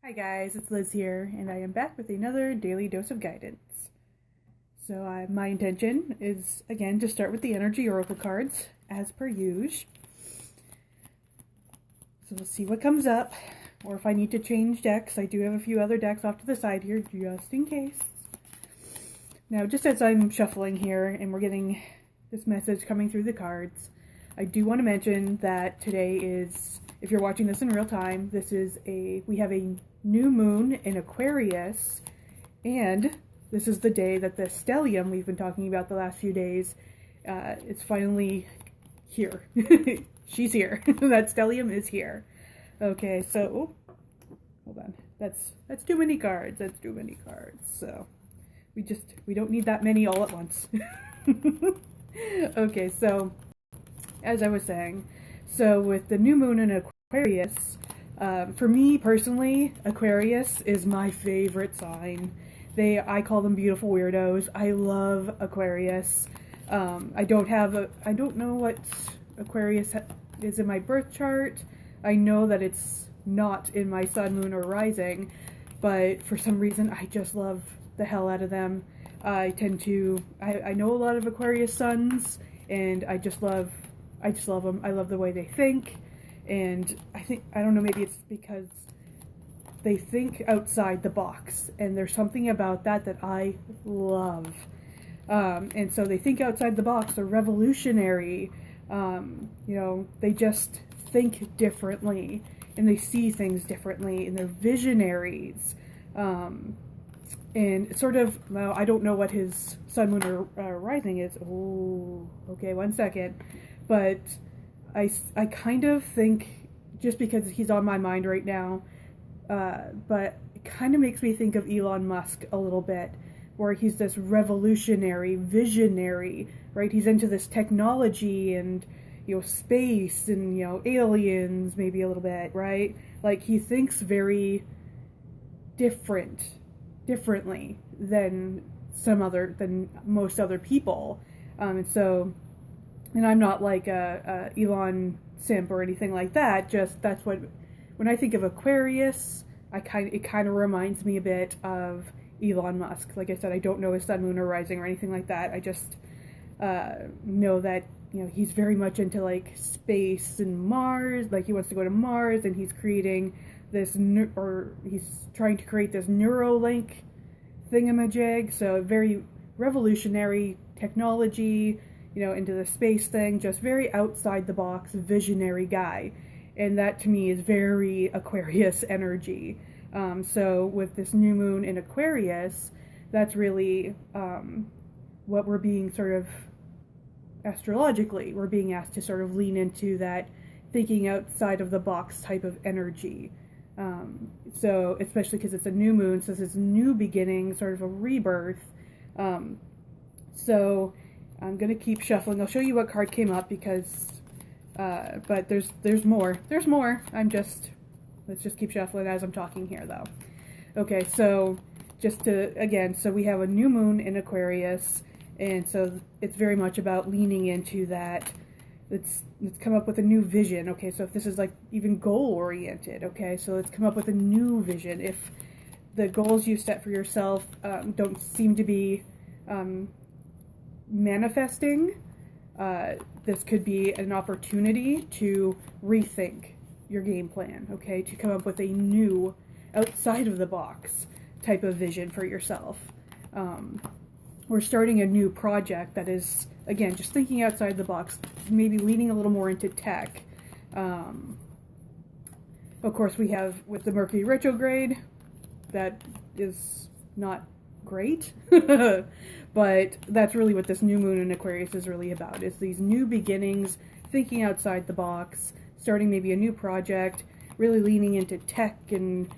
Hi guys, it's Liz here, and I am back with another daily dose of guidance. So my intention is, again, to start with the energy oracle cards, as per usual. So we'll see what comes up, or if I need to change decks. I do have a few other decks off to the side here, just in case. Now, just as I'm shuffling here, and we're getting this message coming through the cards, I do want to mention that today is, if you're watching this in real time, we have a new moon in Aquarius, and this is the day that the stellium we've been talking about the last few days, it's finally here. She's here. That stellium is here. Okay, so, hold on. That's too many cards. That's too many cards. So, we don't need that many all at once. Okay, so, as I was saying, so with the new moon in Aquarius, for me personally, Aquarius is my favorite sign. I call them beautiful weirdos. I love Aquarius. I don't know what Aquarius is in my birth chart. I know that it's not in my sun, moon, or rising, but for some reason I just love the hell out of them. I know a lot of Aquarius suns, and I just love them. I love the way they think, and I don't know, maybe it's because they think outside the box, and there's something about that I love. And so they think outside the box. They're revolutionary. They just think differently, and they see things differently, and they're visionaries. And sort of, well, I don't know what his sun, moon, or rising is. Oh, okay, one second. But I kind of think, just because he's on my mind right now, but it kind of makes me think of Elon Musk a little bit, where he's this revolutionary, visionary, right? He's into this technology and, space and, aliens maybe a little bit, right? Like, he thinks very differently than most other people. And I'm not like a Elon simp or anything like that. Just when I think of Aquarius, it kind of reminds me a bit of Elon Musk. Like I said, I don't know his sun, moon, or rising or anything like that. I just know that he's very much into like space and Mars. Like, he wants to go to Mars, and he's creating he's trying to create this Neuralink thingamajig. So very revolutionary technology. Into the space thing, just very outside the box, visionary guy. And that to me is very Aquarius energy. So with this new moon in Aquarius, that's really what we're being sort of, astrologically, we're being asked to sort of lean into that thinking outside of the box type of energy. So especially because it's a new moon, so it's new beginning, sort of a rebirth. So I'm going to keep shuffling. I'll show you what card came up because, but there's more. There's more. Let's just keep shuffling as I'm talking here though. Okay, so so we have a new moon in Aquarius, and so it's very much about leaning into that. Let's come up with a new vision. Okay, so if this is like even goal oriented, okay, so let's come up with a new vision. If the goals you set for yourself don't seem to be manifesting, this could be an opportunity to rethink your game plan, okay, to come up with a new, outside of the box type of vision for yourself. Or starting a new project that is, again, just thinking outside the box, maybe leaning a little more into tech. Of course, we have with the Mercury retrograde, that is not great. But that's really what this new moon in Aquarius is really about. It's these new beginnings, thinking outside the box, starting maybe a new project, really leaning into tech and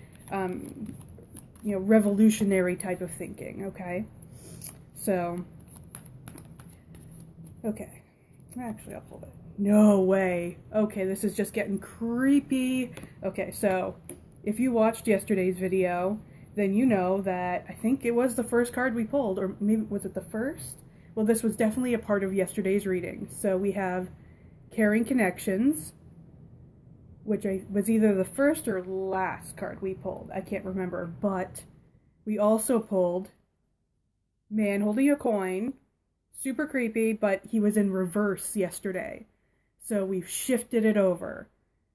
revolutionary type of thinking. Okay, so okay, actually I'll pull it. No way. Okay, this is just getting creepy. Okay, so if you watched yesterday's video, then you know that I think it was the first card we pulled, or maybe was it the first? Well, this was definitely a part of yesterday's reading. So we have Caring Connections, which was either the first or last card we pulled. I can't remember, but we also pulled man holding a coin. Super creepy, but he was in reverse yesterday. So we've shifted it over.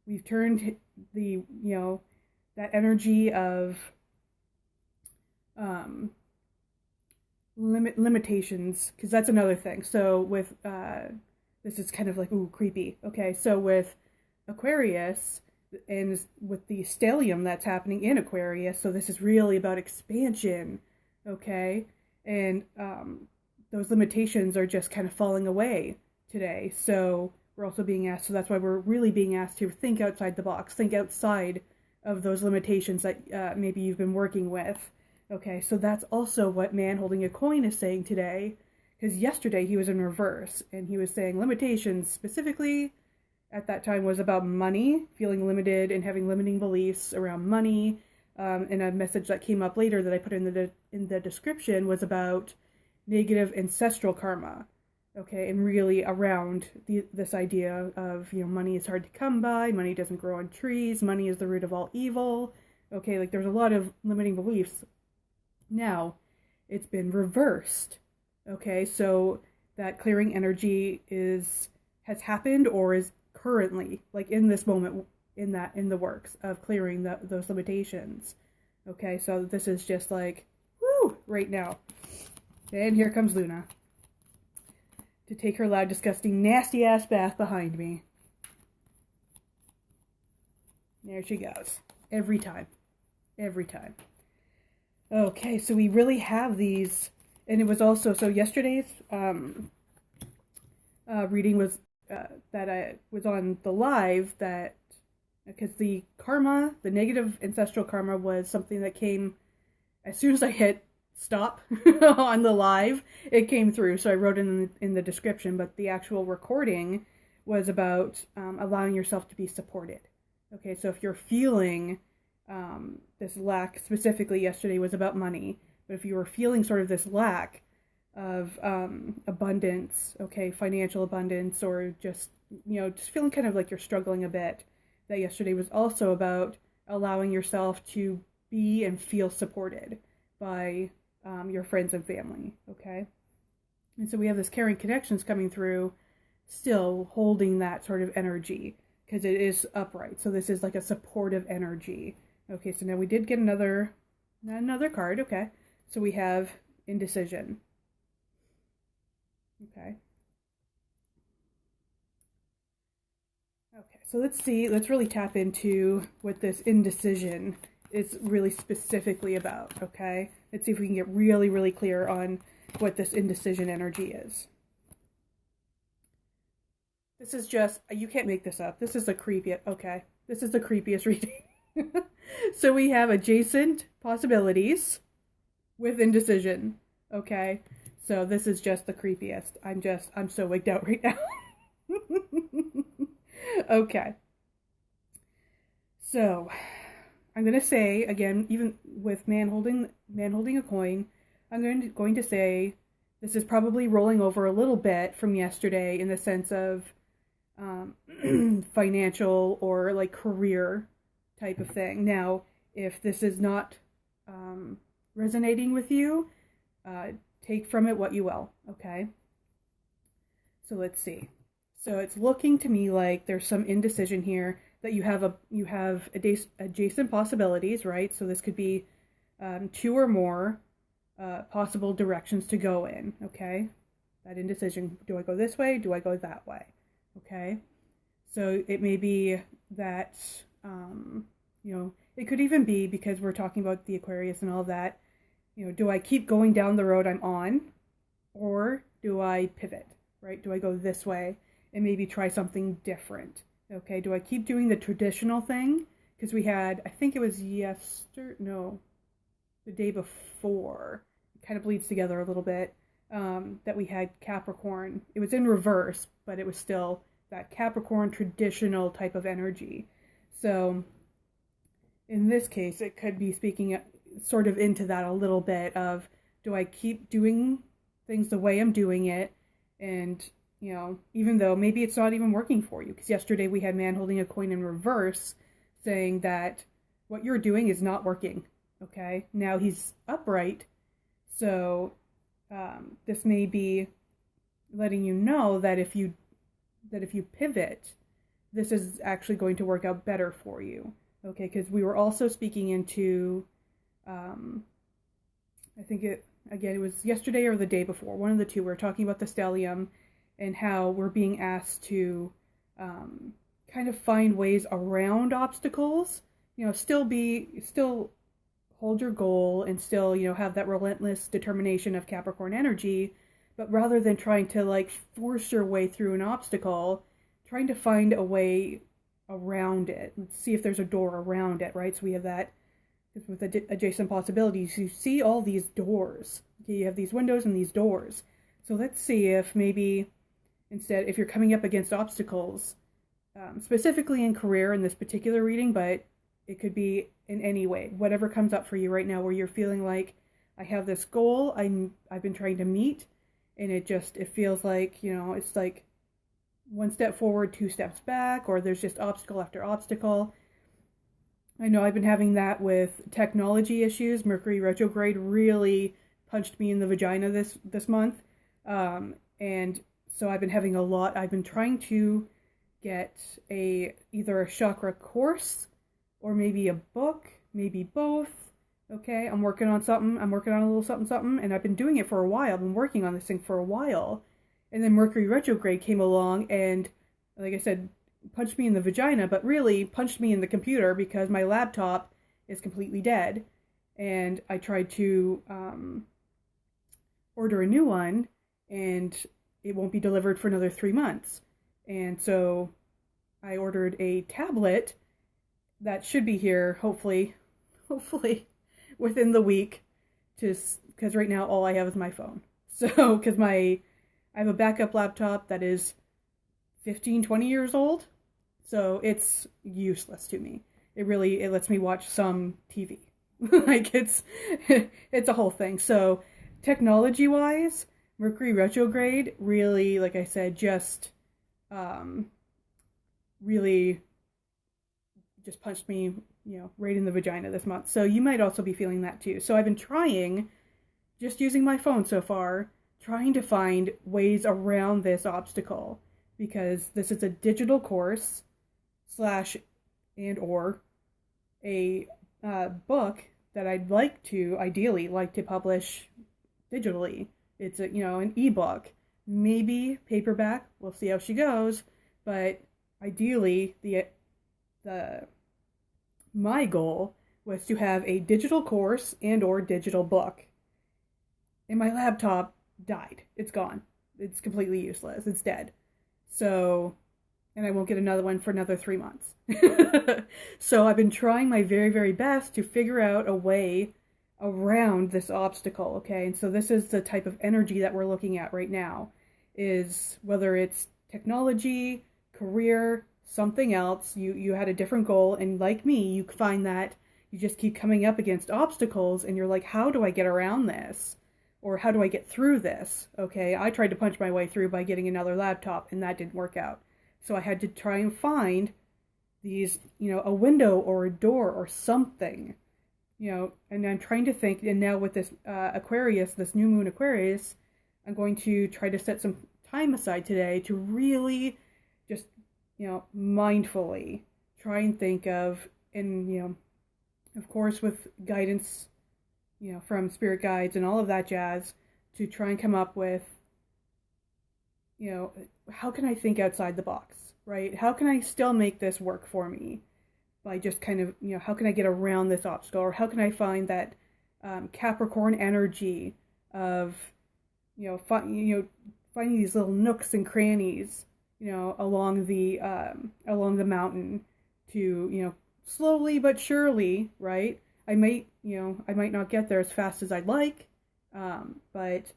We've turned that energy of limitations, because that's another thing. So with this is kind of like creepy. Okay, so with Aquarius and with the stellium that's happening in Aquarius, so this is really about expansion. Okay, and those limitations are just kind of falling away today. So we're also being asked, so that's why we're really being asked to think outside the box, think outside of those limitations that maybe you've been working with. Okay, so that's also what man holding a coin is saying today, because yesterday he was in reverse, and he was saying limitations specifically at that time was about money, feeling limited and having limiting beliefs around money. And a message that came up later that I put in the description was about negative ancestral karma. Okay, and really around this idea of, money is hard to come by, money doesn't grow on trees, money is the root of all evil. Okay, like there's a lot of limiting beliefs. Now, it's been reversed. Okay, so that clearing energy has happened or is currently, like in this moment, in the works of clearing those limitations. Okay, so this is just like, woo, right now. And here comes Luna to take her loud, disgusting, nasty-ass bath behind me. There she goes. Every time. Every time. Okay, so we really have these, and it was also, so yesterday's reading was, that I was on the live, that, because the negative ancestral karma was something that came as soon as I hit stop on the live, it came through. So I wrote in the description, but the actual recording was about allowing yourself to be supported. Okay, so if you're feeling this lack, specifically yesterday was about money, but if you were feeling sort of this lack of abundance, okay, financial abundance, or just feeling kind of like you're struggling a bit, that yesterday was also about allowing yourself to be and feel supported by your friends and family. Okay, and so we have this caring connections coming through, still holding that sort of energy because it is upright. So this is like a supportive energy. Okay, so now we did get another card. Okay, so we have indecision. Okay. Okay, so let's really tap into what this indecision is really specifically about, okay? Let's see if we can get really, really clear on what this indecision energy is. This is just, you can't make this up. This is the creepiest reading. So we have adjacent possibilities with indecision, okay? So this is just the creepiest. I'm so wigged out right now. Okay. So I'm going to say, again, even with man holding a coin, I'm going to say this is probably rolling over a little bit from yesterday in the sense of financial or like career type of thing. Now, if this is not resonating with you, take from it what you will, okay? So let's see. So it's looking to me like there's some indecision here, that you have adjacent possibilities, right? So this could be 2 or more possible directions to go in, okay? That indecision, do I go this way? Do I go that way? Okay? So it may be that, it could even be, because we're talking about the Aquarius and all that, do I keep going down the road I'm on, or do I pivot, right? Do I go this way and maybe try something different? Okay, do I keep doing the traditional thing? Because we had, I think it was the day before, it kind of bleeds together a little bit, that we had Capricorn. It was in reverse, but it was still that Capricorn traditional type of energy. So in this case, it could be speaking sort of into that a little bit of, do I keep doing things the way I'm doing it and, even though maybe it's not even working for you. Because yesterday we had man holding a coin in reverse saying that what you're doing is not working. Okay, now he's upright, so this may be letting you know that if you pivot, this is actually going to work out better for you. Okay, because we were also speaking into, I think it was yesterday or the day before, one of the two. We were talking about the stellium and how we're being asked to kind of find ways around obstacles. Still hold your goal and still, have that relentless determination of Capricorn energy, but rather than trying to like force your way through an obstacle, trying to find a way around it. Let's see if there's a door around it, right? So we have that with adjacent possibilities. You see all these doors. Okay, you have these windows and these doors. So let's see if maybe instead, if you're coming up against obstacles, specifically in career in this particular reading, but it could be in any way, whatever comes up for you right now, where you're feeling like, I have this goal I've been trying to meet, and it feels like, it's like one step forward, two steps back, or there's just obstacle after obstacle. I know I've been having that with technology issues. Mercury retrograde really punched me in the vagina this month, and so I've been having I've been trying to get either a chakra course or maybe a book, maybe both. Okay, I'm working on something. I'm working on a little something, something, and I've been doing it for a while. I've been working on this thing for a while. And then Mercury retrograde came along and, like I said, punched me in the vagina, but really punched me in the computer because my laptop is completely dead. And I tried to order a new one, and it won't be delivered for another 3 months. And so I ordered a tablet that should be here, hopefully within the week, because right now all I have is my phone. So, because I have a backup laptop that is 15-20 years old, so it's useless to me. It lets me watch some TV. Like, it's a whole thing. So, technology-wise, Mercury retrograde really, like I said, just really just punched me, right in the vagina this month. So you might also be feeling that too. So I've been trying, just using my phone so far, trying to find ways around this obstacle, because this is a digital course / or a book that I'd ideally like to publish digitally. It's an ebook, maybe paperback. We'll see how she goes, but ideally my goal was to have a digital course and or digital book. And my laptop died. It's gone. It's completely useless. It's dead. So, and I won't get another one for another 3 months. So I've been trying my very, very best to figure out a way around this obstacle, okay? And so this is the type of energy that we're looking at right now, is whether it's technology, career, something else, you had a different goal, and like me, you find that you just keep coming up against obstacles, and you're like, how do I get around this? Or how do I get through this? Okay, I tried to punch my way through by getting another laptop, and that didn't work out. So I had to try and find these, a window or a door or something, and I'm trying to think, and now with this Aquarius, this new moon Aquarius, I'm going to try to set some time aside today to really just mindfully try and think of, and, of course, with guidance, from spirit guides and all of that jazz, to try and come up with, how can I think outside the box, right? How can I still make this work for me by just kind of, how can I get around this obstacle, or how can I find that Capricorn energy of, finding these little nooks and crannies, along the mountain to, slowly but surely, right? I might not get there as fast as I'd like, but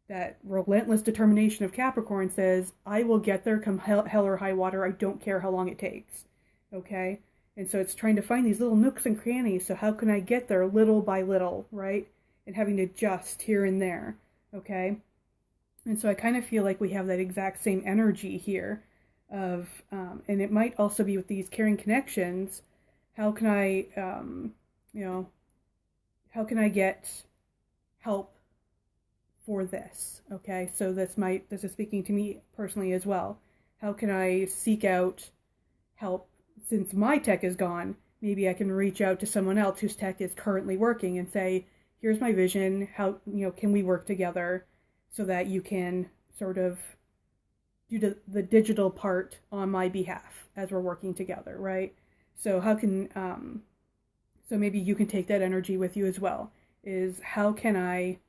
that relentless determination of Capricorn says, I will get there come hell or high water. I don't care how long it takes, okay? And so it's trying to find these little nooks and crannies. So how can I get there little by little, right? And having to adjust here and there, okay? And so I kind of feel like we have that exact same energy here of, and it might also be with these caring connections. How can I, you know, how can I get help for this? Okay, so this is speaking to me personally as well. How can I seek out help since my tech is gone? Maybe I can reach out to someone else whose tech is currently working and say, here's my vision. How, can we work together so that you can sort of do the digital part on my behalf as we're working together, right? So how can, so maybe you can take that energy with you as well, is who can I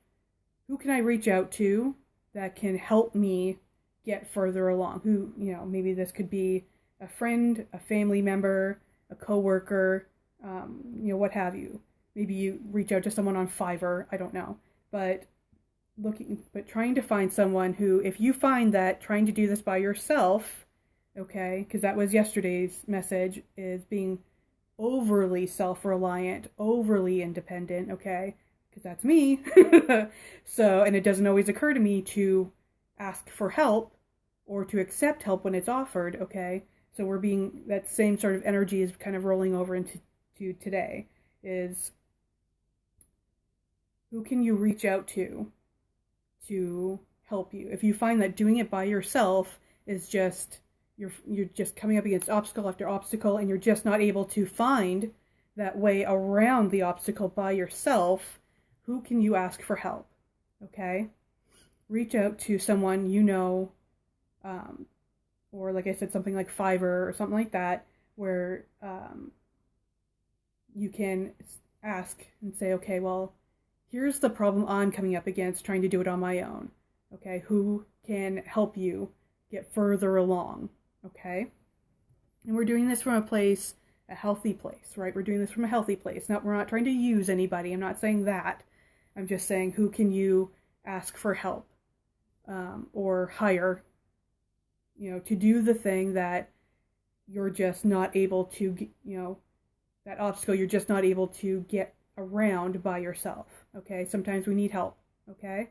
reach out to that can help me get further along? Who, maybe this could be a friend, a family member, a coworker, what have you. Maybe you reach out to someone on Fiverr, I don't know. But trying to find someone who, if you find that trying to do this by yourself, okay, because that was yesterday's message, is being overly self-reliant, overly independent, okay, because that's me. So, and it doesn't always occur to me to ask for help or to accept help when it's offered, okay? So that same sort of energy is kind of rolling over into today, is who can you reach out to help you? If you find that doing it by yourself is just, you're just coming up against obstacle after obstacle and you're just not able to find that way around the obstacle by yourself, who can you ask for help? Okay? Reach out to someone or like I said, something like Fiverr or something like that, where you can ask and say, okay, well, here's the problem I'm coming up against trying to do it on my own. Okay, who can help you get further along? Okay? And we're doing this from a healthy place, right? We're doing this from a healthy place. We're not trying to use anybody. I'm not saying that. I'm just saying, who can you ask for help or hire, to do the thing that you're just not able to, that obstacle you're just not able to get around by yourself, okay? Sometimes we need help, okay?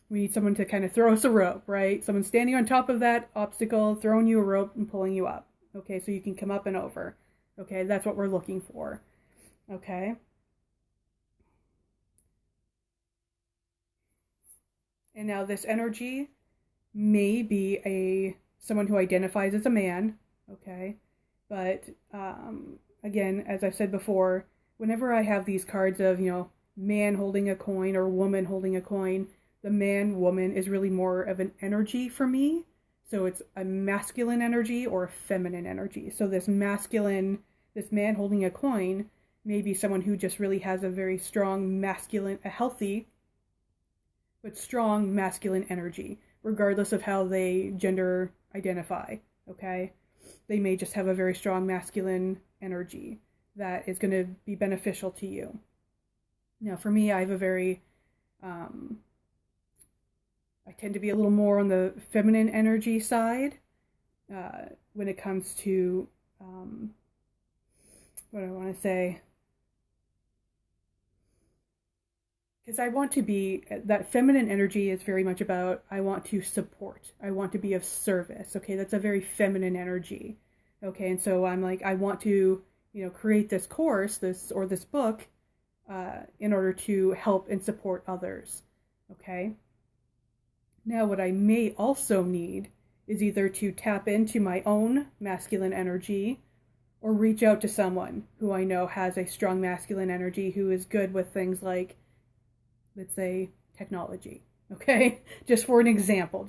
We need someone to kind of throw us a rope, right? Someone standing on top of that obstacle, throwing you a rope and pulling you up, okay? So you can come up and over, okay? That's what we're looking for, okay? And now this energy may be someone who identifies as a man, okay? But again, as I've said before, whenever I have these cards of, man holding a coin or woman holding a coin, the man-woman is really more of an energy for me. So it's a masculine energy or a feminine energy. So this man holding a coin may be someone who just really has a very strong a healthy but strong masculine energy, regardless of how they gender identify, okay? They may just have a very strong masculine energy that is going to be beneficial to you. Now, for me, I have I tend to be a little more on the feminine energy side when it comes to, what do I want to say? Because I want to be, that feminine energy is very much about, I want to support. I want to be of service. Okay, that's a very feminine energy. Okay, and so I'm like, I want to, create this course, this book, in order to help and support others. Okay. Now, what I may also need is either to tap into my own masculine energy or reach out to someone who I know has a strong masculine energy, who is good with things like, let's say, technology, okay? Just for an example,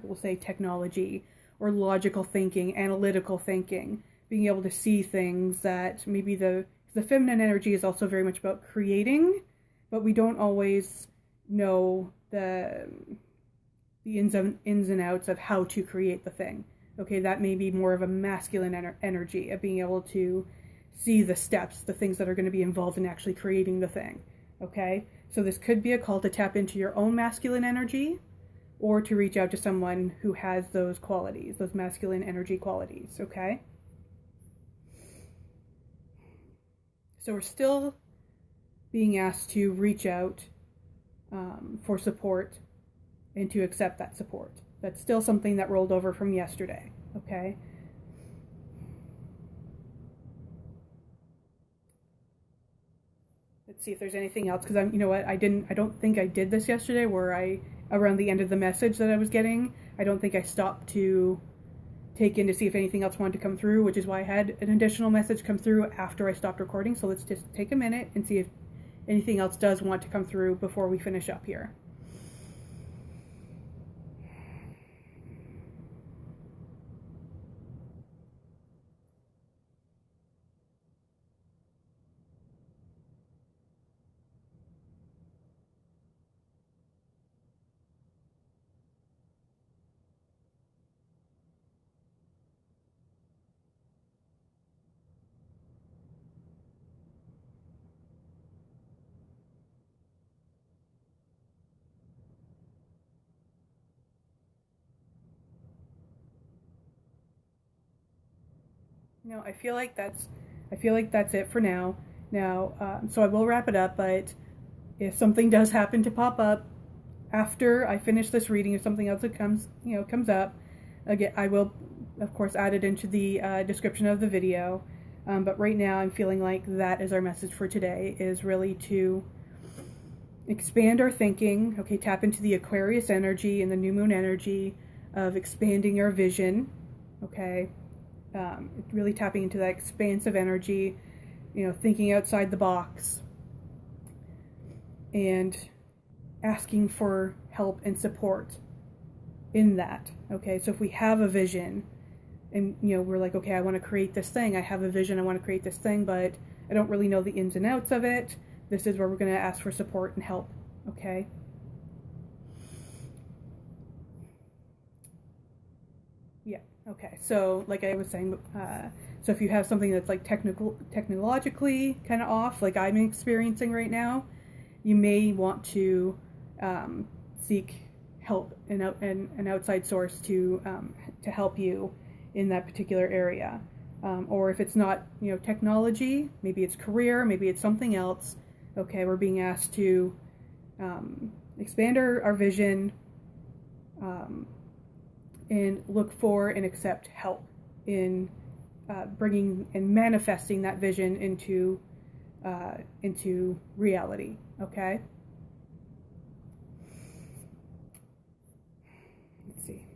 we'll say technology or logical thinking, analytical thinking, being able to see things that maybe the feminine energy is also very much about creating, but we don't always know the ins and outs of how to create the thing. Okay, that may be more of a masculine energy of being able to see the steps, the things that are going to be involved in actually creating the thing. Okay, so this could be a call to tap into your own masculine energy or to reach out to someone who has those qualities, those masculine energy qualities, okay? So we're still being asked to reach out for support and to accept that support. That's still something that rolled over from yesterday, okay? Let's see if there's anything else, because you know what, I don't think I did this yesterday, where around the end of the message that I was getting, I don't think I stopped to take in to see if anything else wanted to come through, which is why I had an additional message come through after I stopped recording. So let's just take a minute and see if anything else does want to come through before we finish up here. No, I feel like that's it for now. Now, so I will wrap it up, but if something does happen to pop up after I finish this reading, if something else that comes up, again, I will, of course, add it into the description of the video. But right now, I'm feeling like that is our message for today, is really to expand our thinking, okay, tap into the Aquarius energy and the new moon energy of expanding our vision, okay, really tapping into that expansive energy, thinking outside the box, and asking for help and support in that, okay? So if we have a vision and, we're like, okay, I want to create this thing, I have a vision, I want to create this thing, but I don't really know the ins and outs of it, this is where we're going to ask for support and help, okay? Yeah, okay. So like I was saying, so if you have something that's like technologically kind of off, like I'm experiencing right now, you may want to seek help and an outside source to help you in that particular area. Or if it's not, technology, maybe it's career, maybe it's something else. Okay, we're being asked to expand our vision, and look for and accept help in bringing and manifesting that vision into reality. Okay. Let's see.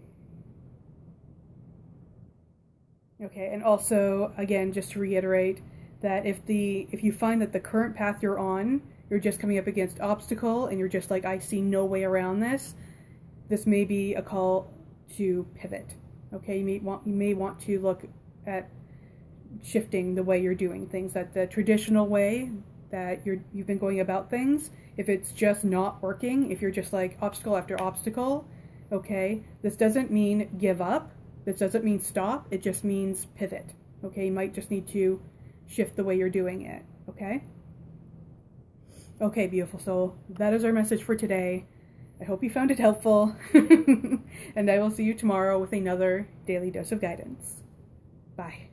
Okay, and also again, just to reiterate that if you find that the current path you're on, you're just coming up against obstacle, and you're just like, I see no way around this. This may be a call to pivot. Okay, you may want to look at shifting the way you're doing things, that the traditional way that you've been going about things, if it's just not working, if you're just like obstacle after obstacle, okay, this doesn't mean give up, this doesn't mean stop, it just means pivot. Okay, you might just need to shift the way you're doing it. Okay, beautiful soul, that is our message for today. I hope you found it helpful, and I will see you tomorrow with another daily dose of guidance. Bye.